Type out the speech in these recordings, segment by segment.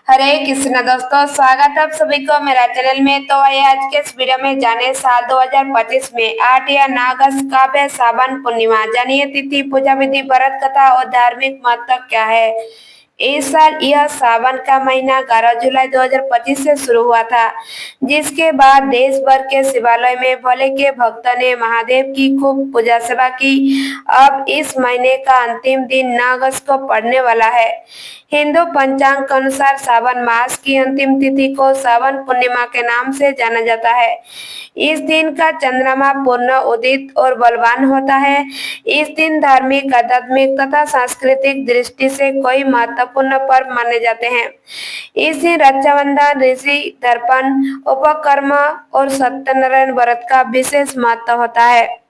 हरे कृष्णा दोस्तों, स्वागत है आप सभी को मेरा चैनल में। तो आइए आज के इस वीडियो में जाने साल 2025 में 8 या 9 अगस्त कब है सावन पूर्णिमा। जानिए तिथि, पूजा विधि, व्रत कथा और धार्मिक महत्व क्या है। इस साल यह सावन का महीना 11 जुलाई 2025 से शुरू हुआ था, जिसके बाद देश भर के शिवालय में भोले के भक्तों ने महादेव की खूब पूजा सेवा की। अब इस महीने का अंतिम दिन 9 अगस्त को पड़ने वाला है। हिंदू पंचांग के अनुसार सावन मास की अंतिम तिथि को सावन पूर्णिमा के नाम से जाना जाता है। इस दिन का चंद्रमा पूर्ण उदित और बलवान होता है। इस दिन धार्मिक, आध्यात्मिक तथा सांस्कृतिक दृष्टि से कई महत्वपूर्ण पर्व माने जाते हैं। इस दिन रक्षाबंधन, ऋषि तर्पण, उपकर्म और सत्यनारायण व्रत का विशेष महत्व होता है।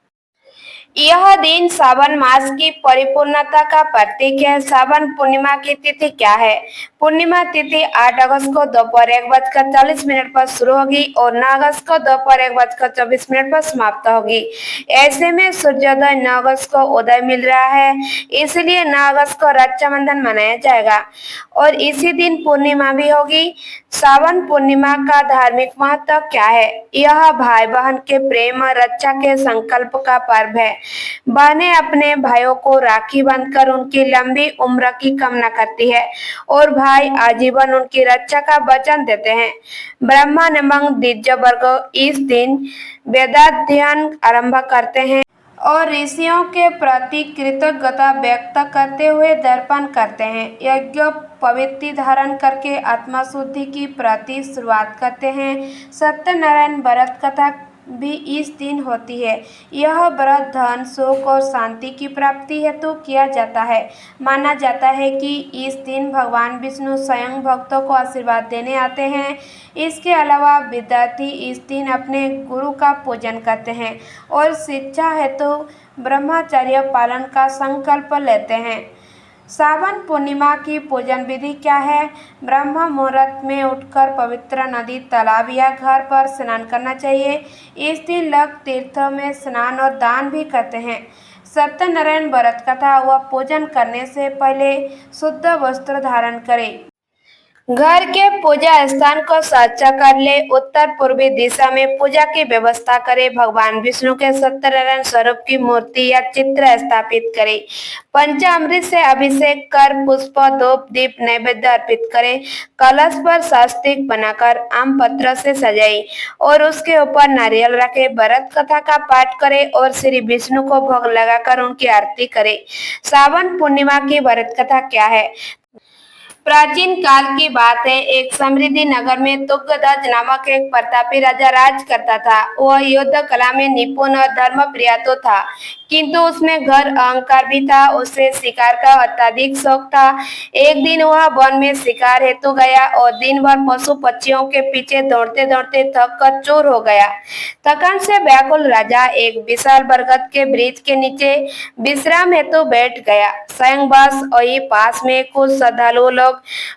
यह दिन सावन मास की परिपूर्णता का प्रतीक है। सावन पूर्णिमा की तिथि क्या है। पूर्णिमा तिथि 8 अगस्त को दोपहर 1:40 पर शुरू होगी और 9 अगस्त को दोपहर 1:24 पर समाप्त होगी। ऐसे में सूर्योदय 9 अगस्त को उदय मिल रहा है, इसलिए 9 अगस्त को रक्षाबंधन मनाया जाएगा और इसी दिन पूर्णिमा भी होगी। सावन पूर्णिमा का धार्मिक महत्व क्या है। यह भाई बहन के प्रेम और रक्षा के संकल्प का पर्व है। बहनें अपने भाइयों को राखी बांधकर उनकी लंबी उम्र की कामना करती है और भाई आजीवन उनकी रक्षा का वचन देते हैं। ब्राह्मण एवं द्विज वर्ग इस दिन वेदाध्ययन आरंभ करते हैं और ऋषियों के प्रति कृतज्ञता व्यक्त करते हुए दर्पण करते हैं। यज्ञोपवीत धारण करके आत्मा शुद्धि की प्रति शुरुआत करते हैं। सत्यनारायण व्रत कथा भी इस दिन होती है। यह व्रत धन, सुख और शांति की प्राप्ति हेतु किया जाता है। माना जाता है कि इस दिन भगवान विष्णु स्वयं भक्तों को आशीर्वाद देने आते हैं। इसके अलावा विद्यार्थी इस दिन अपने गुरु का पूजन करते हैं और शिक्षा हेतु ब्रह्मचर्य पालन का संकल्प लेते हैं। सावन पूर्णिमा की पूजन विधि क्या है। ब्रह्म मुहूर्त में उठकर पवित्र नदी, तालाब या घर पर स्नान करना चाहिए। इस दिन लोग तीर्थों में स्नान और दान भी करते हैं। सत्यनारायण व्रत कथा व पूजन करने से पहले शुद्ध वस्त्र धारण करें। घर के पूजा स्थान को स्वच्छ कर ले। उत्तर पूर्वी दिशा में पूजा की व्यवस्था करें। भगवान विष्णु के सत्यनारायण स्वरूप की मूर्ति या चित्र स्थापित करें। पंचामृत से अभिषेक कर पुष्प, धूप, दीप नैवेद्य अर्पित करें। कलश पर स्वस्तिक बनाकर आम पत्र से सजाएं और उसके ऊपर नारियल रखें। व्रत कथा का पाठ करें और श्री विष्णु को भोग लगाकर उनकी आरती करें। सावन पूर्णिमा की व्रत कथा क्या है। प्राचीन काल की बात है। एक समृद्धि नगर में तुंगध्वज नामक एक प्रतापी राजा राज करता था। वह युद्ध कला में निपुण और धर्मप्रिय तो था, किंतु उसमें घर अहंकार भी था। उसे शिकार का अत्यधिक शौक था। एक दिन वह वन में शिकार हेतु गया और दिन भर पशु पक्षियों के पीछे दौड़ते दौड़ते थक कर चूर हो गया। थकान से व्याकुल राजा एक विशाल बरगद के वृक्ष के नीचे विश्राम हेतु बैठ गया। स्वयं बस वही पास में कुछ श्रद्धालु लोग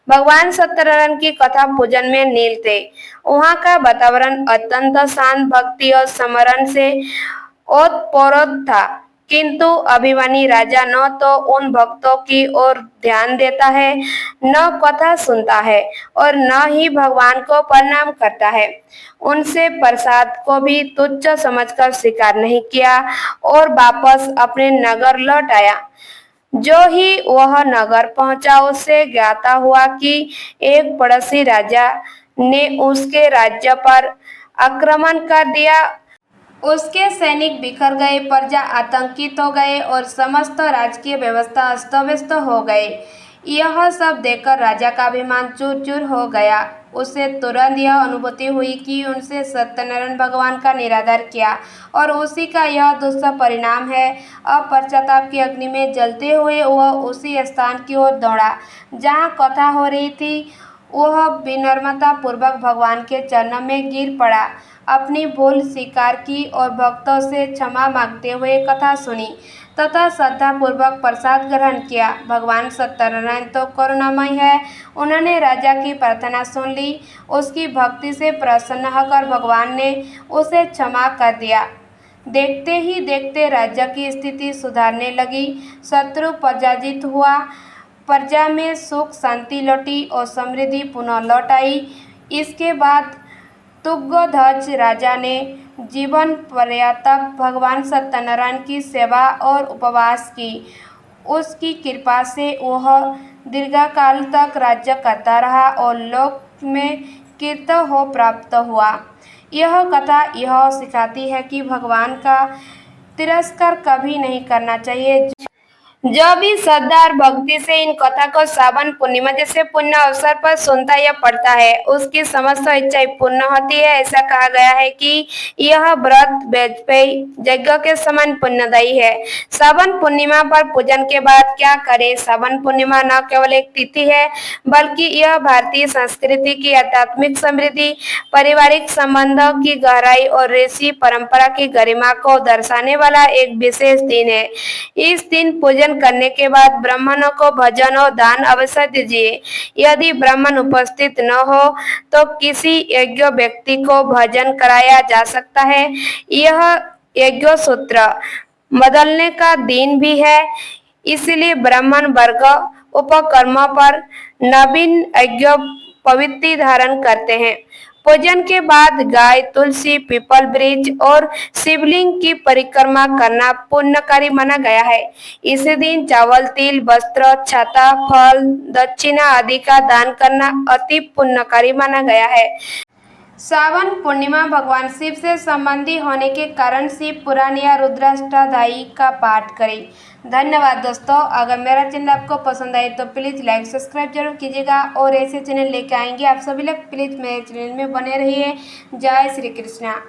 भगवान सत्यनारायण की कथा पूजन में नील थे। वहाँ का वातावरण अत्यंत शांत, भक्ति और स्मरण से ओतप्रोत था, किंतु अभिमानी राजा न तो उन भक्तों की ओर ध्यान देता है, न कथा सुनता है और न ही भगवान को प्रणाम करता है। उनसे प्रसाद को भी तुच्छ समझकर स्वीकार नहीं किया और वापस अपने नगर लौट आया। जो ही वह नगर पहुंचा, उसे ज्ञात हुआ कि एक पड़ोसी राजा ने उसके राज्य पर आक्रमण कर दिया। उसके सैनिक बिखर गए, प्रजा आतंकित हो गए और समस्त राजकीय व्यवस्था अस्त व्यस्त हो गए। यह सब देखकर राजा का अभिमान चूर चूर हो गया। उसे तुरंत यह अनुभूति हुई कि उनसे सत्यनारायण भगवान का निरादर किया और उसी का यह दुष्परिणाम है। अब पश्चाताप की अग्नि में जलते हुए वह उसी स्थान की ओर दौड़ा जहाँ कथा हो रही थी। वह विनम्रता पूर्वक भगवान के चरणों में गिर पड़ा, अपनी भूल स्वीकार की और भक्तों से क्षमा मांगते हुए कथा सुनी तथा श्रद्धा पूर्वक प्रसाद ग्रहण किया। भगवान सत्यनारायण तो करुणामय है। उन्होंने राजा की प्रार्थना सुन ली। उसकी भक्ति से प्रसन्न होकर भगवान ने उसे क्षमा कर दिया। देखते ही देखते राज्य की स्थिति सुधारने लगी। शत्रु पराजित हुआ। प्रजा में सुख शांति लौटी और समृद्धि पुनः लौट आई। इसके बाद तुंगध्वज राजा ने जीवन पर्यंत भगवान सत्यनारायण की सेवा और उपवास की। उसकी कृपा से वह दीर्घकाल तक राज्य करता रहा और लोक में कीर्ति हो प्राप्त हुआ। यह कथा यह सिखाती है कि भगवान का तिरस्कार कभी नहीं करना चाहिए। जो भी श्रद्धा और भक्ति से इन कथा को सावन पूर्णिमा जैसे पुण्य अवसर पर सुनता या पढ़ता है, उसकी समस्त इच्छाएं पूर्ण होती है। ऐसा कहा गया है कि यह व्रत वाजपेयी यज्ञ के समान पुण्यदायी है। सावन पूर्णिमा पर पूजन के बाद क्या करें? सावन पूर्णिमा न केवल एक तिथि है, बल्कि यह भारतीय संस्कृति की आध्यात्मिक समृद्धि, पारिवारिक संबंधों की गहराई और ऋषि परंपरा की गरिमा को दर्शाने वाला एक विशेष दिन है। इस दिन पूजन करने के बाद ब्राह्मणों को भोजन और दान अवश्य दीजिए। यदि ब्राह्मण उपस्थित न हो तो किसी योग्य व्यक्ति को भोजन कराया जा सकता है। यह यज्ञ सूत्र बदलने का दिन भी है, इसलिए ब्राह्मण वर्ग उपकर्म पर नवीन यज्ञ पवित्र धारण करते हैं। पूजन के बाद गाय, तुलसी, पीपल, वृक्ष और शिवलिंग की परिक्रमा करना पुण्यकारी माना गया है। इस दिन चावल, तिल, वस्त्र, छाता, फल, दक्षिणा आदि का दान करना अति पुण्यकारी माना गया है। सावन पूर्णिमा भगवान शिव से संबंधी होने के कारण शिव पुराण या रुद्राष्टकाध्यायी का पाठ करें। धन्यवाद दोस्तों। अगर मेरा चैनल आपको पसंद आए तो प्लीज़ लाइक सब्सक्राइब जरूर कीजिएगा और ऐसे चैनल लेके आएंगे आप सभी लोग प्लीज़ मेरे चैनल में बने रहिए। जय श्री कृष्णा।